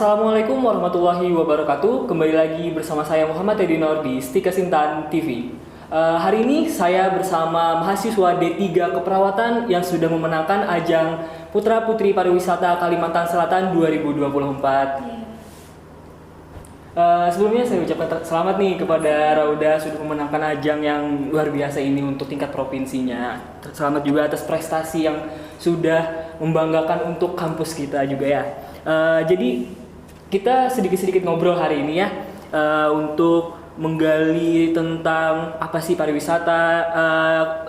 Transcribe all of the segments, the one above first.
Assalamualaikum warahmatullahi wabarakatuh. Kembali lagi bersama saya Muhammad Edi Nur di Stika Sintan TV. Hari ini saya bersama mahasiswa D3 Keperawatan yang sudah memenangkan ajang Putra Putri Pariwisata Kalimantan Selatan 2024. Sebelumnya saya ucapkan selamat nih kepada Rauda sudah memenangkan ajang yang luar biasa ini untuk tingkat provinsinya. Selamat juga atas prestasi yang sudah membanggakan untuk kampus kita juga ya. Jadi kita sedikit-sedikit ngobrol hari ini ya untuk menggali tentang apa sih pariwisata,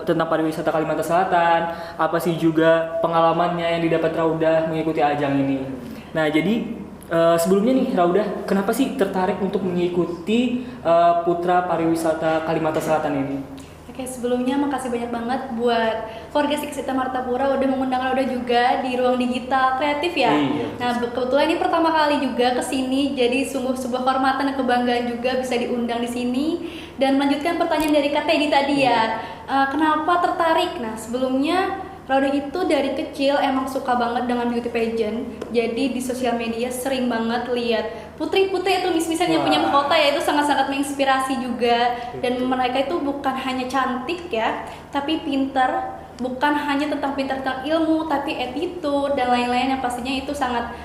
tentang pariwisata Kalimantan Selatan, apa sih juga pengalamannya yang didapat Rauda mengikuti ajang ini. Nah jadi sebelumnya nih Rauda, kenapa sih tertarik untuk mengikuti Putra Pariwisata Kalimantan Selatan ini? Oke, sebelumnya makasih banyak banget buat keluarga Stika Martapura udah mengundang Rauda juga di ruang digital kreatif ya. Iya. Nah, kebetulan ini pertama kali juga kesini, jadi sungguh sebuah kehormatan dan kebanggaan juga bisa diundang di sini. Dan melanjutkan pertanyaan dari Kak Teddy tadi ya, kenapa tertarik? Nah, sebelumnya Rauda itu dari kecil emang suka banget dengan beauty pageant. Jadi di sosial media sering banget lihat putri-putri itu misalnya punya mahkota ya, itu sangat-sangat menginspirasi juga. Dan mereka itu bukan hanya cantik ya, tapi pintar. Bukan hanya tentang pintar tentang ilmu, tapi attitude dan lain-lain yang pastinya itu sangat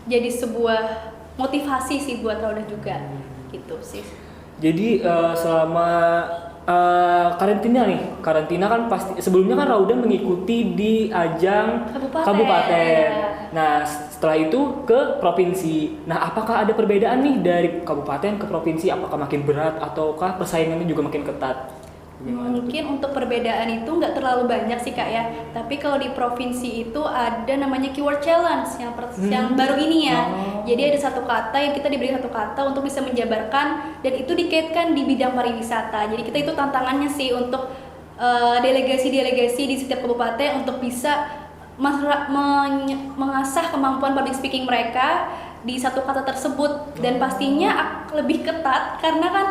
jadi sebuah motivasi sih buat Rauda juga. Gitu sih. Jadi selama karantina kan pasti sebelumnya kan Rauda mengikuti di ajang kabupaten. Nah setelah itu ke provinsi. Nah apakah ada perbedaan nih dari kabupaten ke provinsi? Apakah makin berat ataukah persaingannya juga makin ketat? Mungkin untuk perbedaan itu nggak terlalu banyak sih Kak ya. Tapi kalau di provinsi itu ada namanya keyword challenge yang baru ini ya. Jadi ada satu kata yang kita diberi satu kata untuk bisa menjabarkan dan itu dikaitkan di bidang pariwisata. Jadi kita itu tantangannya sih untuk delegasi-delegasi di setiap kabupaten untuk bisa mengasah kemampuan public speaking mereka di satu kata tersebut. Dan pastinya lebih ketat karena kan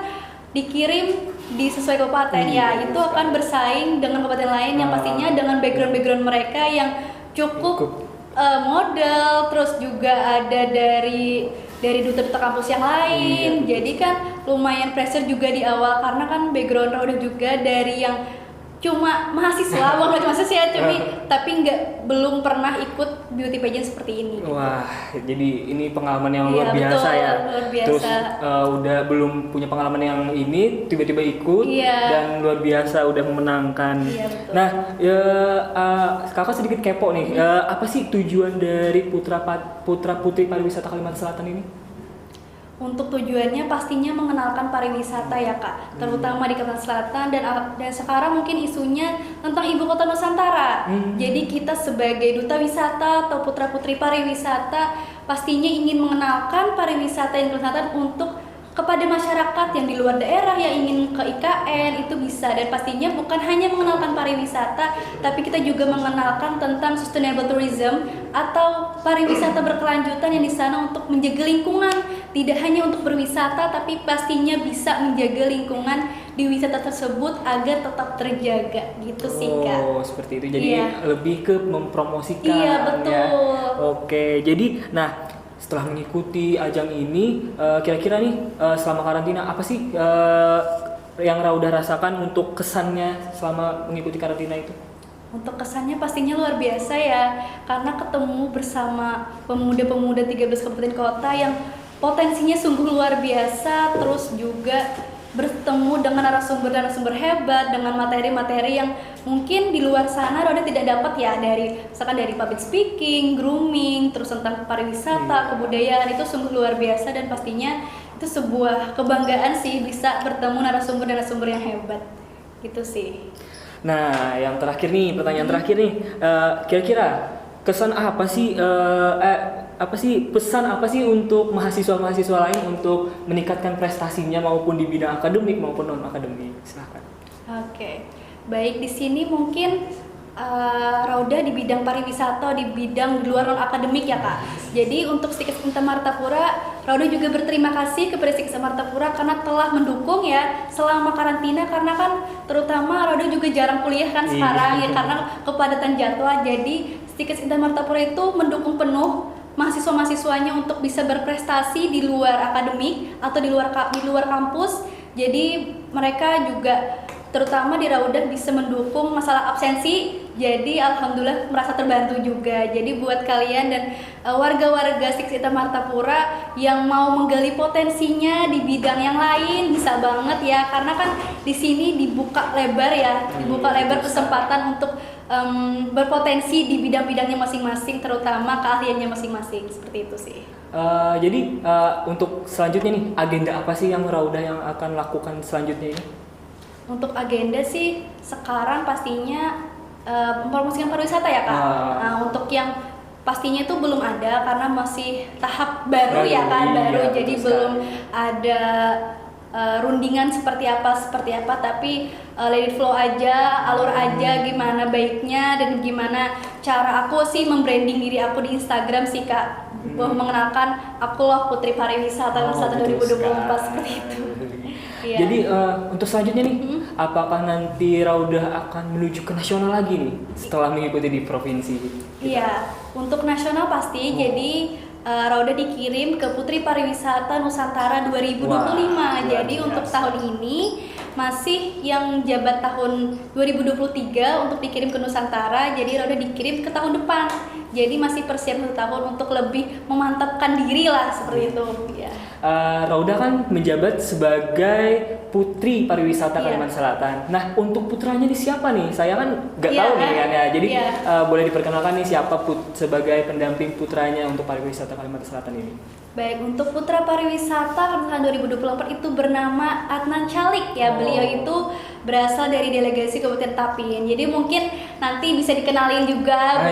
dikirim di sesuai kabupaten ya, itu akan bersaing dengan kabupaten lain yang pastinya dengan background mereka yang cukup model, terus juga ada dari duta-duta kampus yang lain. Jadi kan lumayan pressure juga di awal karena kan background Rauda juga dari yang cuma mahasiswa, bukan cuma mahasiswa tapi belum pernah ikut beauty pageant seperti ini. Wah, jadi ini pengalaman yang luar biasa betul, ya. Luar biasa. Terus udah belum punya pengalaman yang ini tiba-tiba ikut dan luar biasa udah memenangkan. Iya, betul. Nah, kakak sedikit kepo nih. Apa sih tujuan dari Putra Putri Pariwisata Kalimantan Selatan ini? Untuk tujuannya pastinya mengenalkan pariwisata ya Kak, terutama di Kalimantan Selatan dan sekarang mungkin isunya tentang ibu kota Nusantara. Jadi kita sebagai duta wisata atau putra putri pariwisata pastinya ingin mengenalkan pariwisata di Kalimantan Selatan untuk kepada masyarakat yang di luar daerah yang ingin ke IKN itu bisa, dan pastinya bukan hanya mengenalkan pariwisata tapi kita juga mengenalkan tentang sustainable tourism atau pariwisata berkelanjutan yang di sana untuk menjaga lingkungan, tidak hanya untuk berwisata tapi pastinya bisa menjaga lingkungan di wisata tersebut agar tetap terjaga gitu sih Kak. Oh seperti itu, jadi lebih ke mempromosikan. Iya betul ya. Oke, jadi setelah mengikuti ajang ini, kira-kira nih selama karantina apa sih yang Rauda rasakan untuk kesannya selama mengikuti karantina itu? Untuk kesannya pastinya luar biasa ya, karena ketemu bersama pemuda-pemuda 13 kabupaten kota yang potensinya sungguh luar biasa, terus juga bertemu dengan narasumber hebat dengan materi-materi yang mungkin di luar sana Rauda tidak dapat ya, misalkan dari public speaking, grooming, terus tentang pariwisata, kebudayaan, itu sungguh luar biasa dan pastinya itu sebuah kebanggaan sih bisa bertemu narasumber yang hebat gitu sih. Nah, yang terakhir nih, pertanyaan terakhir nih, kira-kira kesan pesan apa sih untuk mahasiswa lain untuk meningkatkan prestasinya maupun di bidang akademik maupun non akademik? Silahkan. Oke, baik, di sini mungkin Rauda di bidang pariwisata, di bidang di luar non akademik ya Kak. Jadi untuk Stika Martapura, Rauda juga berterima kasih kepada Stika Martapura karena telah mendukung ya selama karantina, karena kan terutama Rauda juga jarang kuliah kan sekarang ya karena kepadatan jadwal. Jadi Stika Martapura itu mendukung penuh mahasiswa-mahasiswanya untuk bisa berprestasi di luar akademik atau di luar kampus. Jadi mereka juga terutama di Raudah bisa mendukung masalah absensi. Jadi alhamdulillah merasa terbantu juga. Jadi buat kalian dan warga-warga Stikes Martapura yang mau menggali potensinya di bidang yang lain bisa banget ya, karena kan di sini dibuka lebar kesempatan untuk berpotensi di bidang-bidangnya masing-masing, terutama keahliannya masing-masing, seperti itu sih. Jadi untuk selanjutnya nih, agenda apa sih yang Raudah yang akan lakukan selanjutnya ini? Untuk agenda sih sekarang pastinya mempromosikan pariwisata ya Kak. Nah, untuk yang pastinya itu belum ada karena masih tahap baru ya kan, baru jadi belum ada rundingan seperti apa, tapi let it flow aja, alur aja gimana baiknya dan gimana cara aku sih membranding diri aku di Instagram sih Kak, mengenalkan aku loh Putri Pariwisata Nusantara 2024 seperti itu. Yeah. Jadi untuk selanjutnya nih, apakah nanti Raudah akan menuju ke nasional lagi nih setelah mengikuti di provinsi? Iya, untuk nasional pasti. Jadi Raudah dikirim ke Putri Pariwisata Nusantara 2025. Wah, jadi untuk tahun ini masih yang jabat tahun 2023 untuk dikirim ke Nusantara. Jadi Raudah dikirim ke tahun depan. Jadi masih persiapan 1 tahun untuk lebih memantapkan diri lah seperti itu. Ya. Raudah kan menjabat sebagai Putri Pariwisata Kalimantan Selatan. Nah, untuk putranya ini siapa nih? Saya kan nggak tahu nih kan ya. Jadi boleh diperkenalkan nih siapa sebagai pendamping putranya untuk pariwisata Kalimantan Selatan ini? Baik, untuk Putra Pariwisata Kalimantan 2024 itu bernama Adnan Calik ya. Beliau itu berasal dari delegasi Kabupaten Tapin. Jadi mungkin nanti bisa dikenalin juga.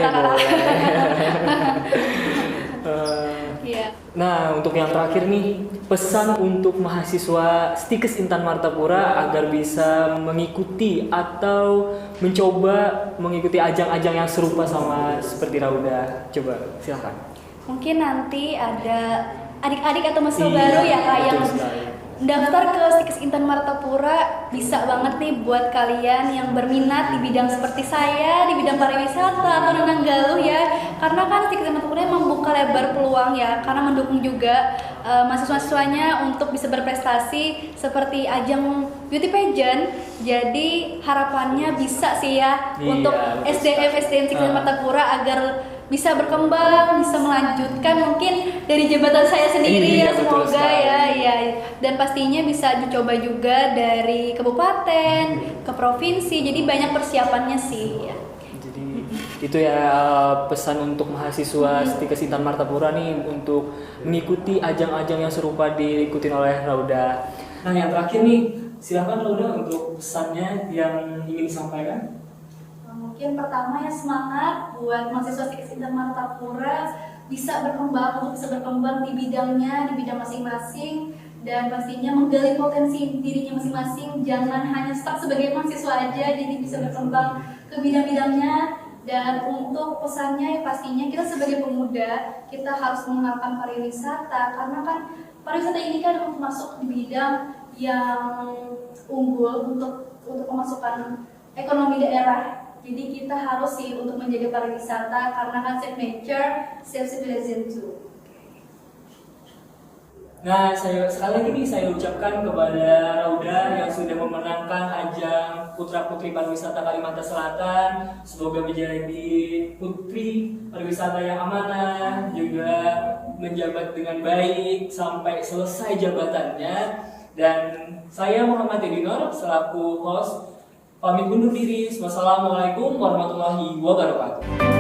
Nah, untuk yang terakhir nih, pesan untuk mahasiswa Stikes Intan Martapura agar bisa mengikuti atau mencoba mengikuti ajang-ajang yang serupa sama seperti Raudah. Coba silakan. Mungkin nanti ada adik-adik atau mahasiswa baru ya Kak yang daftar ke Stikes Intan Martapura, bisa banget nih buat kalian yang berminat di bidang seperti saya, di bidang pariwisata atau Nangggaluh ya. Karena kan Stikes Intan Martapura membuka lebar peluang ya, karena mendukung juga mahasiswa-mahasiswanya untuk bisa berprestasi seperti ajang beauty pageant. Jadi harapannya bisa sih ya untuk SDM Stikes Intan Martapura agar bisa berkembang, bisa melanjutkan mungkin dari jabatan saya sendiri ya, semoga ya. Dan pastinya bisa dicoba juga dari kabupaten ke provinsi, jadi banyak persiapannya sih ya. Jadi itu ya pesan untuk mahasiswa Stikes Intan Martapura nih untuk mengikuti ajang-ajang yang serupa diikutin oleh Raudah. Nah, yang terakhir nih, silakan Raudah untuk pesannya yang ingin disampaikan. Mungkin pertama ya, semangat buat mahasiswa Stikes Intan Martapura bisa berkembang di bidangnya, di bidang masing-masing, dan pastinya menggali potensi dirinya masing-masing, jangan hanya stuck sebagai mahasiswa aja, jadi bisa berkembang ke bidang-bidangnya. Dan untuk pesannya ya pastinya kita sebagai pemuda, kita harus mengenalkan pariwisata, karena kan pariwisata ini kan untuk masuk di bidang yang unggul untuk pemasukan ekonomi daerah. Jadi kita harus sih untuk menjaga pariwisata karena kan safe nature, safe citizen too. Nah, sekali lagi nih saya ucapkan kepada Raudah yang sudah memenangkan ajang Putra Putri Pariwisata Kalimantan Selatan. Semoga menjadi putri pariwisata yang amanah, juga menjabat dengan baik sampai selesai jabatannya. Dan saya Muhammad Edinor selaku host pamit undur diri. Wassalamualaikum warahmatullahi wabarakatuh.